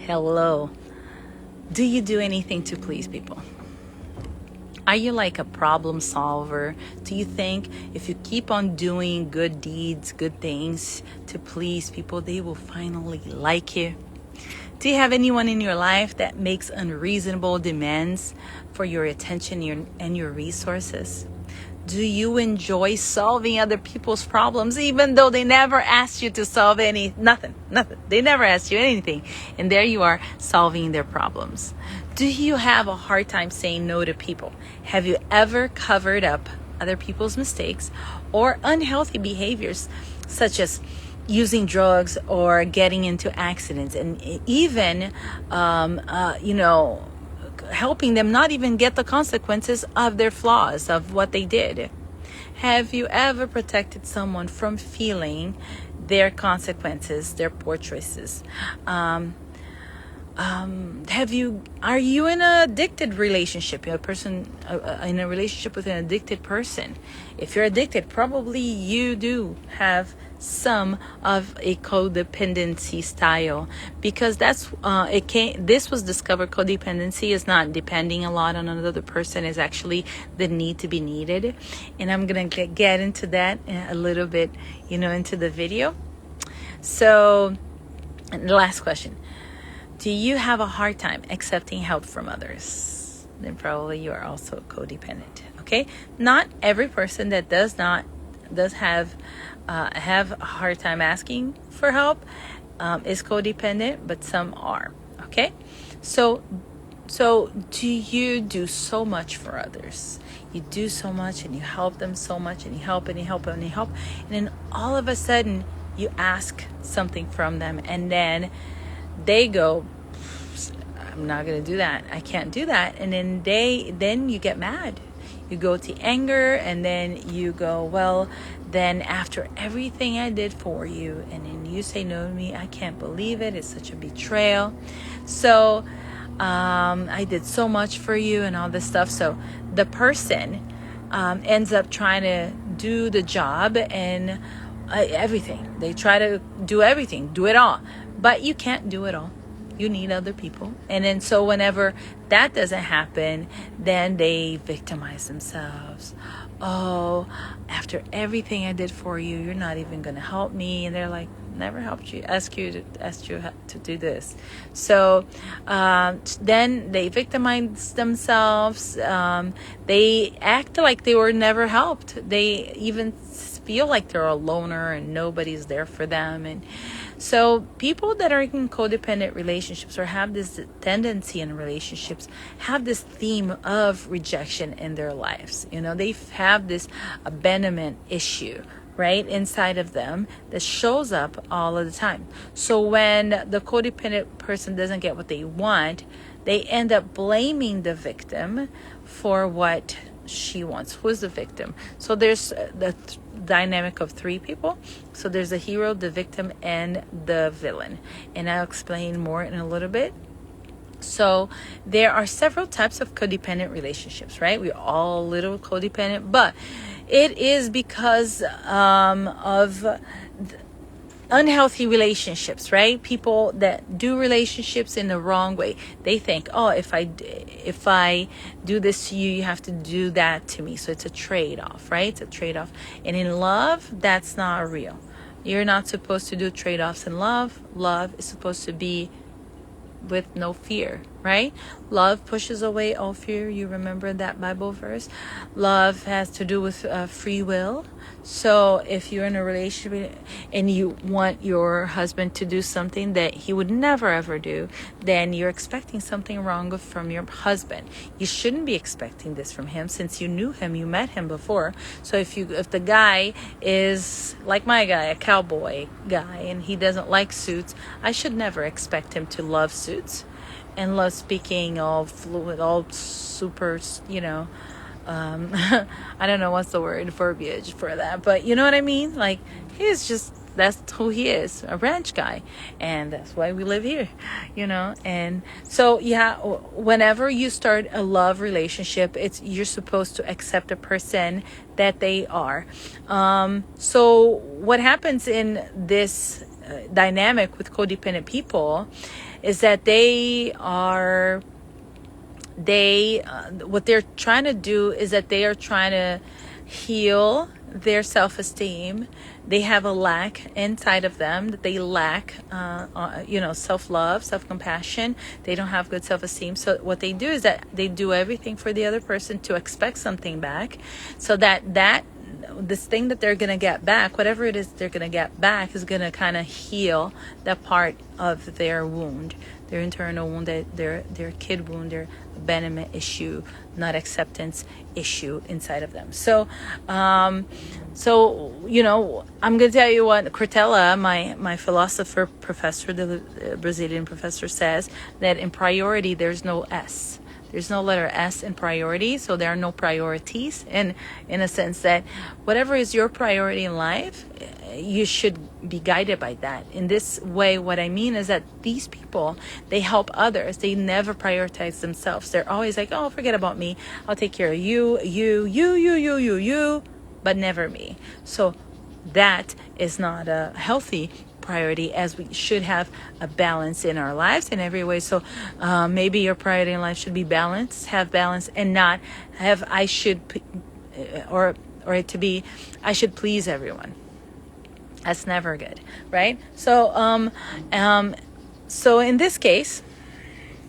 Hello. Do you do anything to please people? Are you like a problem solver? Do you think if you keep on doing good deeds, good things to please people, they will finally like you? Do you have anyone in your life that makes unreasonable demands for your attention and your resources? Do you enjoy solving other people's problems even though they never asked you to solve nothing? They never asked you anything. And there you are solving their problems. Do you have a hard time saying no to people? Have you ever covered up other people's mistakes or unhealthy behaviors such as using drugs or getting into accidents and even, helping them not even get the consequences of their flaws, of what they did? Have you ever protected someone from feeling their consequences, their poor choices? Are you in an addicted relationship? You're a person in a relationship with an addicted person. If you're addicted, probably you do have some of a codependency style, because this was discovered. Codependency is not depending a lot on another person, is actually the need to be needed. And I'm gonna get into that a little bit, into the video. So, the last question. Do you have a hard time accepting help from others? Then probably you are also codependent. Okay? Not every person that does have a hard time asking for help is codependent, but some are. Okay? So do you do so much for others? You do so much and you help them so much and you help and you help and you help, and then all of a sudden you ask something from them and then they go, I'm not going to do that. I can't do that. And then you get mad. You go to anger, and then you go, well, then after everything I did for you, and then you say no to me, I can't believe it. It's such a betrayal. So I did so much for you and all this stuff. So the person ends up trying to do the job and everything. They try to do everything, do it all. But you can't do it all. You need other people. And then so whenever that doesn't happen, then they victimize themselves. Oh, after everything I did for you, you're not even going to help me. And they're like, never helped you, asked you to do this. So then they victimize themselves. They act like they were never helped. They even feel like they're a loner and nobody's there for them. And so people that are in codependent relationships or have this tendency in relationships have this theme of rejection in their lives. They have this abandonment issue right inside of them that shows up all of the time. So when the codependent person doesn't get what they want, they end up blaming the victim for what she wants. Who's the victim? So there's the dynamic of three people. So there's the hero, the victim, and the villain. And I'll explain more in a little bit. So there are several types of codependent relationships, right? We're all a little codependent, but it is because of unhealthy relationships, right? People that do relationships in the wrong way. They think, oh, if I do this to you, you have to do that to me. So it's a trade-off, right? It's a trade-off. And in love, that's not real. You're not supposed to do trade-offs in love. Love is supposed to be with no fear, right? Love pushes away all fear. You remember that Bible verse? Love has to do with free will. So if you're in a relationship and you want your husband to do something that he would never ever do, then you're expecting something wrong from your husband. You shouldn't be expecting this from him since you knew him, you met him before. So if the guy is like my guy, a cowboy guy, and he doesn't like suits, I should never expect him to love suits and love speaking all fluid, all super, I don't know what's the word, verbiage for that, but you know what I mean? Like, that's who he is, a ranch guy, and that's why we live here, and so whenever you start a love relationship, you're supposed to accept a person that they are. So what happens in this dynamic with codependent people is that what they're trying to do is that they are trying to heal their self-esteem. They have a lack inside of them, that they lack self-love, self-compassion. They don't have good self-esteem. So what they do is that they do everything for the other person to expect something back, so that this thing that they're going to get back, whatever it is they're going to get back, is going to kind of heal that part of their wound, their internal wound, their kid wound, their abandonment issue, not acceptance issue inside of them. So I'm going to tell you what Cortella, my philosopher professor, the Brazilian professor, says, that in priority there's no S. There's no letter S in priority, so there are no priorities. And in a sense that whatever is your priority in life, you should be guided by that. In this way, what I mean is that these people, they help others. They never prioritize themselves. They're always like, oh, forget about me. I'll take care of you, but never me. So that is not a healthy priority, as we should have a balance in our lives in every way. So maybe your priority in life should be balance, have balance, and not have I should please everyone. That's never good, right? So so in this case,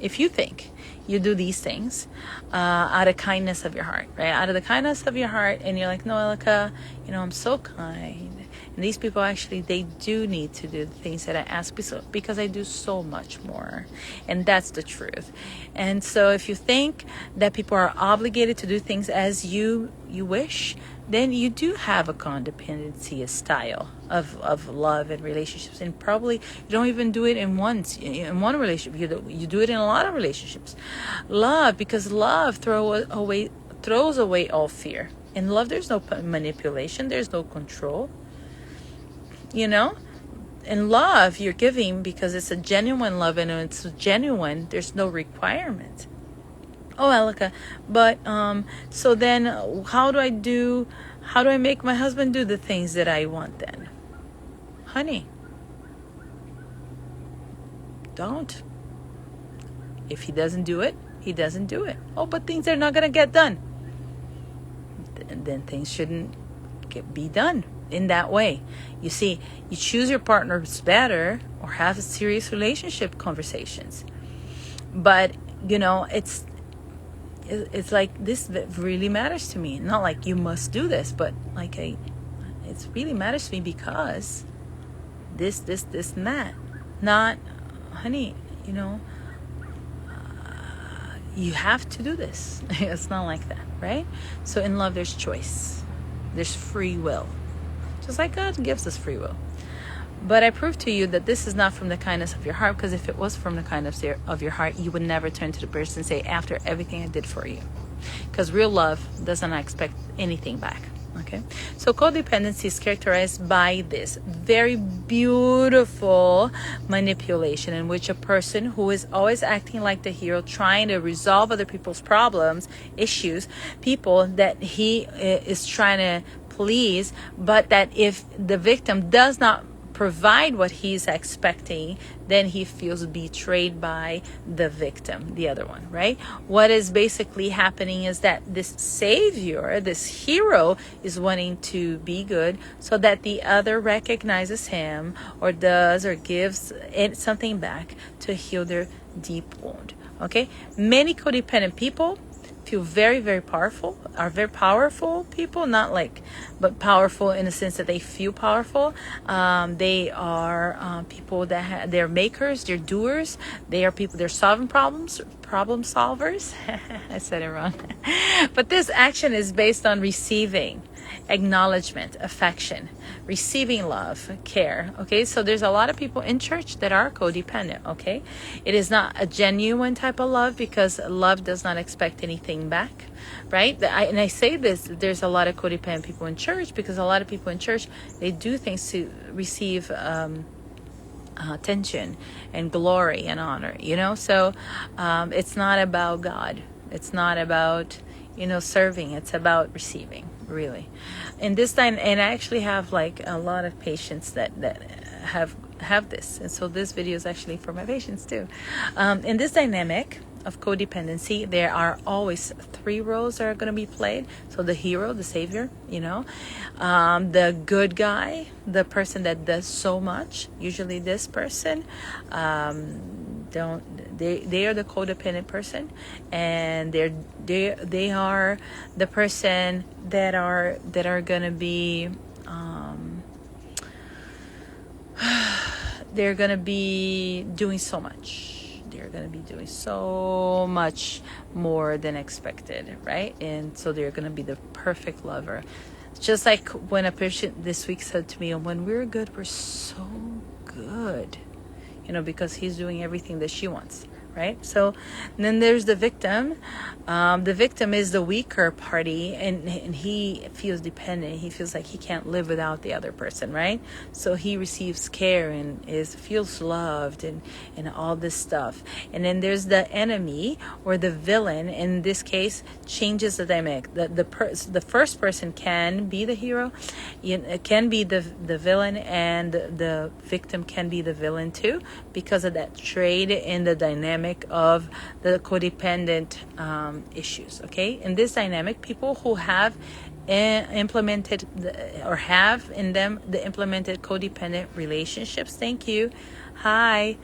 if you think you do these things out of kindness of your heart, right? Out of the kindness of your heart, and you're like, no, Elika, I'm so kind. And these people actually, they do need to do the things that I ask because I do so much more. And that's the truth. And so if you think that people are obligated to do things as you wish, then you do have a codependency style of love and relationships. And probably you don't even do it in one relationship. You do it in a lot of relationships. Love, because love throws away all fear. In love, there's no manipulation. There's no control. In love, you're giving because it's a genuine love, and when it's genuine, there's no requirement. Oh, Elika, but so then how do I make my husband do the things that I want then? Honey, don't. If he doesn't do it, he doesn't do it. Oh, but things are not going to get done. Then things shouldn't be done in that way. You see, you choose your partners better, or have serious relationship conversations. But it's like, this really matters to me. Not like you must do this, but like it really matters to me because this and that. Not, honey, you have to do this. It's not like that, right? So in love, there's choice. There's free will. Just like God gives us free will. But I prove to you that this is not from the kindness of your heart, because if it was from the kindness of your heart, you would never turn to the person and say, after everything I did for you. Because real love does not expect anything back. Okay? So codependency is characterized by this very beautiful manipulation, in which a person who is always acting like the hero, trying to resolve other people's problems, issues, people that he is trying to please, but that if the victim does not provide what he's expecting, then he feels betrayed by the victim, the other one, right? What is basically happening is that this savior, this hero, is wanting to be good so that the other recognizes him, or does, or gives it something back to heal their deep wound. Okay? Many codependent people feel very, very powerful, are very powerful people, but powerful in the sense that they feel powerful. They are people that they're makers, they're doers, they are people, they're solving problem solvers. I said it wrong. But this action is based on receiving acknowledgement, affection, receiving love, care. Okay, so there's a lot of people in church that are codependent. Okay, it is not a genuine type of love, because love does not expect anything back, right? And I say this, there's a lot of codependent people in church, because a lot of people in church, they do things to receive attention and glory and honor, so it's not about God, it's not about serving, it's about receiving, really. In this time, and I actually have like a lot of patients that have have this. And so this video is actually for my patients too. In this dynamic of codependency, there are always three roles that are going to be played. So the hero, the savior, the good guy, the person that does so much. Usually this person, they are the codependent person, and they are the person that are going to be they're going to be doing so much. They're going to be doing so much more than expected, right? And so they're going to be the perfect lover. Just like when a patient this week said to me, when we're good, we're so good, because he's doing everything that she wants, right? So then there's the victim. The victim is the weaker party, and he feels dependent. He feels like he can't live without the other person, right? So he receives care and feels loved and all this stuff. And then there's the enemy or the villain. In this case, changes the dynamic. The first person can be the hero, it can be the villain, and the victim can be the villain too, because of that trade in the dynamic of the codependent issues. Okay, in this dynamic, people who have implemented or have in them the implemented codependent relationships, thank you, hi,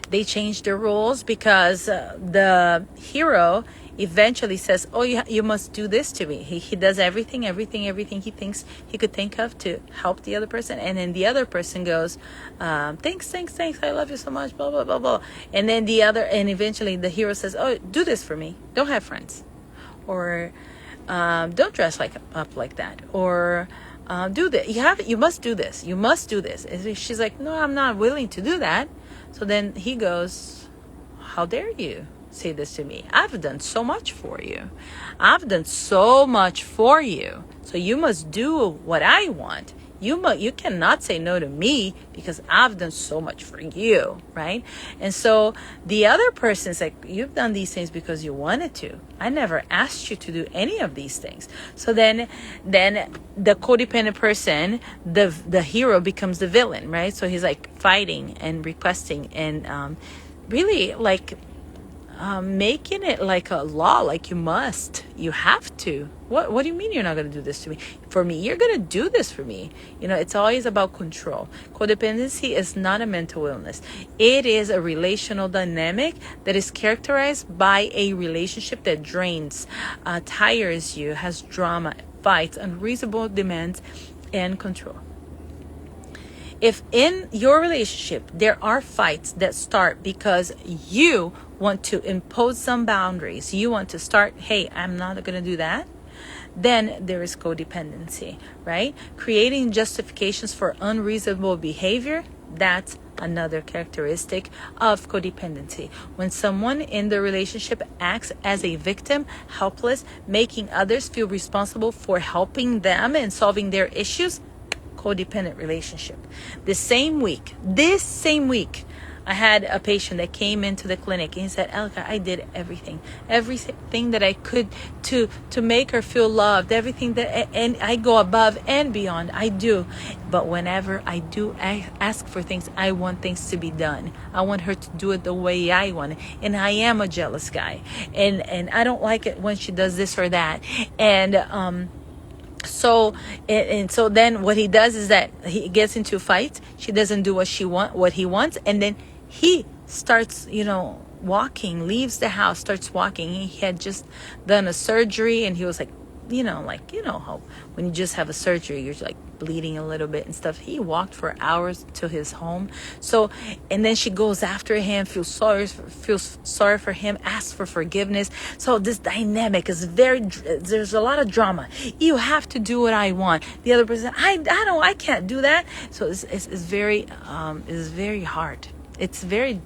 they change their roles, because the hero eventually says, oh, you must do this to me. He does everything he thinks he could think of to help the other person, and then the other person goes, thanks, I love you so much, blah blah blah blah. And then eventually the hero says, oh, do this for me, don't have friends, or don't dress up like that, or do this, you must do this, and she's like, no, I'm not willing to do that. So then he goes, how dare you say this to me? I've done so much for you. So you must do what I want. You cannot say no to me, because I've done so much for you, right? And so the other person's like, you've done these things because you wanted to. I never asked you to do any of these things. So then the codependent person, the hero, becomes the villain, right? So he's like fighting and requesting and really like making it like a law, like you have to. What do you mean you're not going to do this to me? For me, you're going to do this for me. It's always about control. Codependency is not a mental illness. It is a relational dynamic that is characterized by a relationship that drains, tires you, has drama, fights, unreasonable demands, and control. If in your relationship there are fights that start because you want to impose some boundaries, you want to start, hey, I'm not going to do that, then there is codependency, right? Creating justifications for unreasonable behavior, that's another characteristic of codependency. When someone in the relationship acts as a victim, helpless, making others feel responsible for helping them and solving their issues, codependent relationship. This same week, I had a patient that came into the clinic and he said, Elka, I did everything that I could to make her feel loved, everything and I go above and beyond. I do. But whenever I ask for things, I want things to be done. I want her to do it the way I want it. And I am a jealous guy. And I don't like it when she does this or that. And, so then what he does is that he gets into fights. She doesn't do what he wants, and then he starts, walking, leaves the house, starts walking. He had just done a surgery, and he was like, how when you just have a surgery, you're like bleeding a little bit and stuff. He walked for hours to his home. So, and then she goes after him, feels sorry for him, asks for forgiveness. So this dynamic is there's a lot of drama. You have to do what I want. The other person, I can't do that. So it's very hard. It's very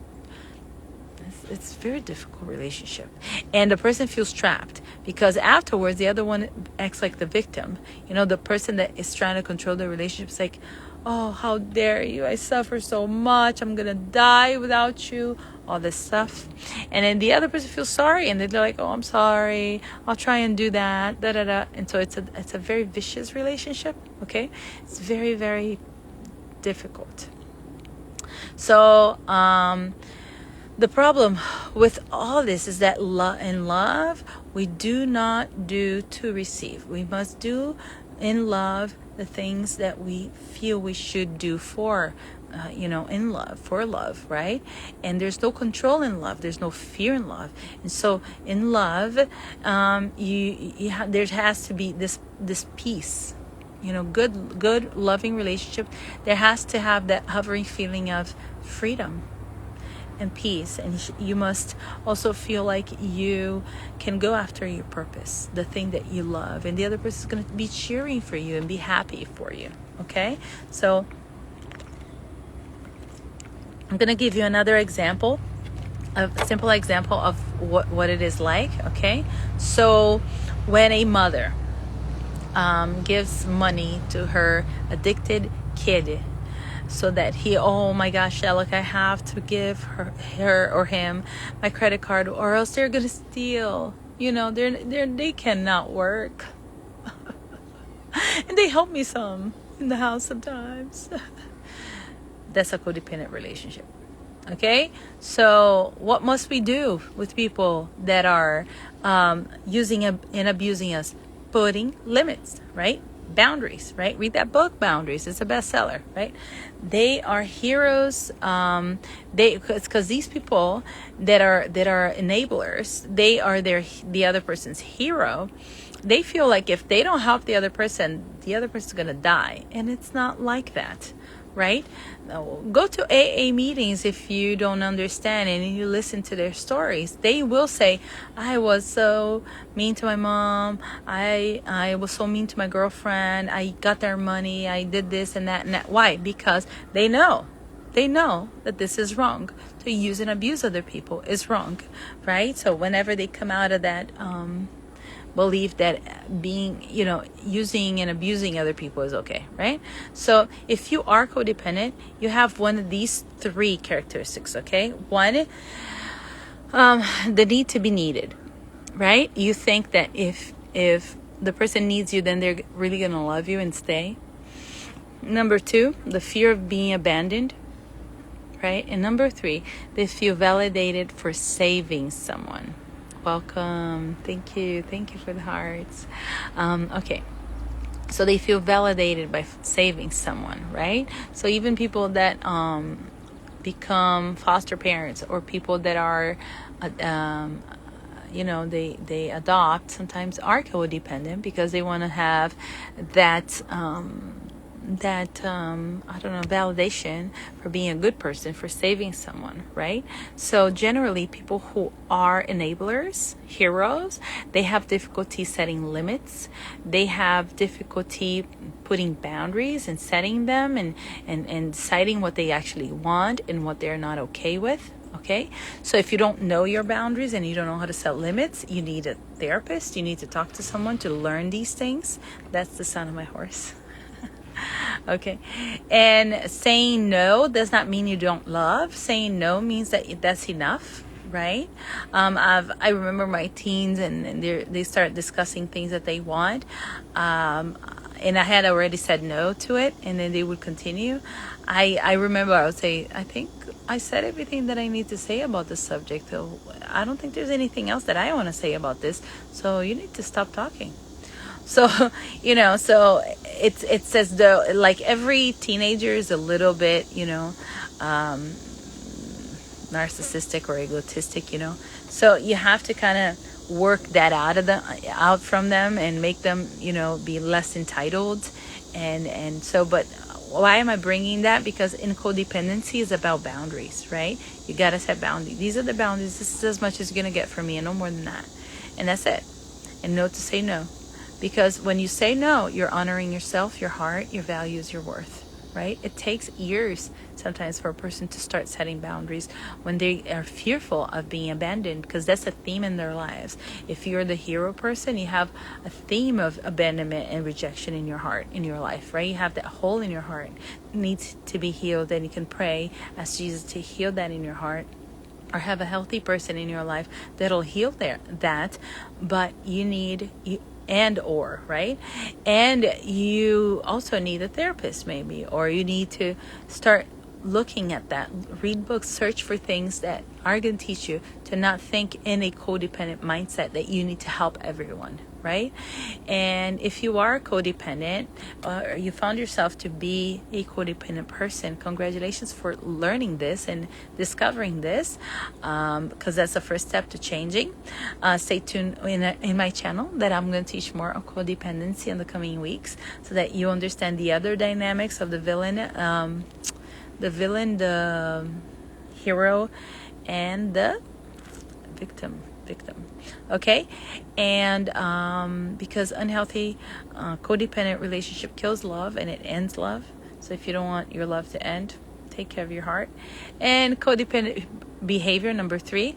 difficult relationship, and the person feels trapped because afterwards the other one acts like the victim. The person that is trying to control the relationship is like, oh, how dare you, I suffer so much, I'm gonna die without you, all this stuff. And then the other person feels sorry, and they're like, oh, I'm sorry, I'll try and do that, da da da. And so it's a very vicious relationship. Okay, it's very, very difficult. So the problem with all this is that in love, we do not do to receive. We must do in love the things that we feel we should do for, in love, for love, right? And there's no control in love. There's no fear in love. And so in love, there has to be this peace. Good loving relationship. There has to have that hovering feeling of freedom and peace, and you must also feel like you can go after your purpose, the thing that you love, and the other person is going to be cheering for you and be happy for you. Okay, so I'm going to give you another example, a simple example of what it is like. Okay, so when a mother gives money to her addicted kid, so that oh my gosh, Sherlock, I have to give her or him my credit card, or else they're gonna steal. They cannot work. And they help me some in the house sometimes. That's a codependent relationship. Okay, so what must we do with people that are using and abusing us? Putting limits, right? Boundaries, right? Read that book, Boundaries. It's a bestseller, right? They are heroes. Because these people that are enablers, they are the other person's hero. They feel like if they don't help the other person's gonna die, and it's not like that, right? Go to AA meetings if you don't understand, and you listen to their stories. They will say, I was so mean to my mom, I was so mean to my girlfriend, I got their money, I did this and that and that. Why? Because they know that this is wrong. To use and abuse other people is wrong, right? So whenever they come out of that belief that being, using and abusing other people is okay, right? So if you are codependent, you have one of these three characteristics, okay? One, the need to be needed, right? You think that if the person needs you, then they're really going to love you and stay. Number two, the fear of being abandoned, right? And number three, they feel validated for saving someone. Welcome. Thank you for the hearts. Okay, so they feel validated by saving someone, right? So even people that become foster parents, or people that are they adopt, sometimes are codependent because they want to have that validation for being a good person, for saving someone, right? So generally, people who are enablers, heroes, they have difficulty setting limits. They have difficulty putting boundaries and setting them, and deciding what they actually want and what they're not okay with. Okay, so if you don't know your boundaries and you don't know how to set limits, you need a therapist. You need to talk to someone to learn these things. That's the sound of my horse. Okay, and saying no does not mean you don't love. Saying no means that that's enough, right? I remember my teens, and they start discussing things that they want, and I had already said no to it, and then they would continue. I remember I would say, I think I said everything that I need to say about this subject. So I don't think there's anything else that I want to say about this. So you need to stop talking. So, so it's as though like every teenager is a little bit, narcissistic or egotistic, So you have to kind of work that out from them, and make them, be less entitled. And so, but why am I bringing that? Because in codependency is about boundaries, right? You got to set boundaries. These are the boundaries. This is as much as you're going to get from me, and no more than that. And that's it. And know to say no. Because when you say no, you're honoring yourself, your heart, your values, your worth, right? It takes years sometimes for a person to start setting boundaries when they are fearful of being abandoned, because that's a theme in their lives. If you're the hero person, you have a theme of abandonment and rejection in your heart, in your life, right? You have that hole in your heart. It needs to be healed, and you can pray, ask Jesus to heal that in your heart. Or have a healthy person in your life that'll heal that. But you need or, right? And you also need a therapist maybe, or you need to start looking at that. Read books, search for things that are going to teach you to not think in a codependent mindset that you need to help everyone, right? And if you are codependent, or you found yourself to be a codependent person, congratulations for learning this and discovering this, because that's the first step to changing. Stay tuned in my channel, that I'm going to teach more on codependency in the coming weeks, so that you understand the other dynamics of the villain, the hero, and the victim. Okay? And because unhealthy codependent relationship kills love, and it ends love. So if you don't want your love to end, take care of your heart. And codependent behavior, number 3,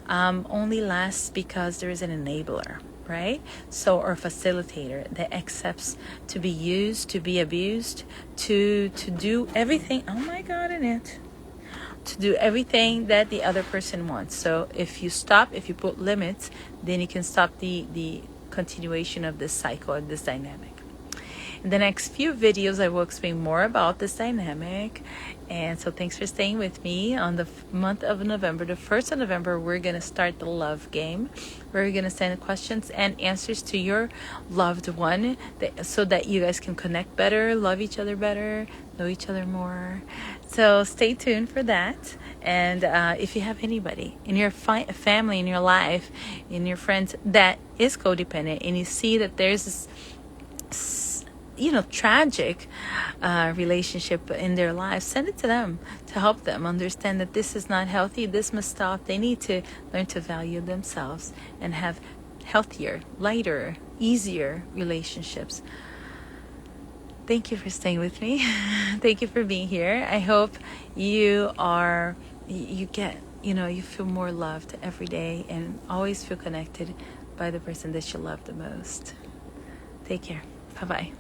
only lasts because there is an enabler, right? So, or facilitator that accepts to be used, to be abused, to do everything. Oh my God, Annette. To do everything that the other person wants. So if you put limits, then you can stop the continuation of this cycle and this dynamic. In the next few videos, I will explain more about this dynamic. And so thanks for staying with me. On the month of November, the 1st of November, we're going to start the love game. We're going to send questions and answers to your loved one, so that you guys can connect better, love each other better, know each other more. So stay tuned for that. And if you have anybody in your family, in your life, in your friends that is codependent, and you see that there's this tragic relationship in their lives, send it to them to help them understand that this is not healthy. This must stop. They need to learn to value themselves and have healthier, lighter, easier relationships. Thank you for staying with me. Thank you for being here. I hope you feel more loved every day, and always feel connected by the person that you love the most. Take care. Bye-bye.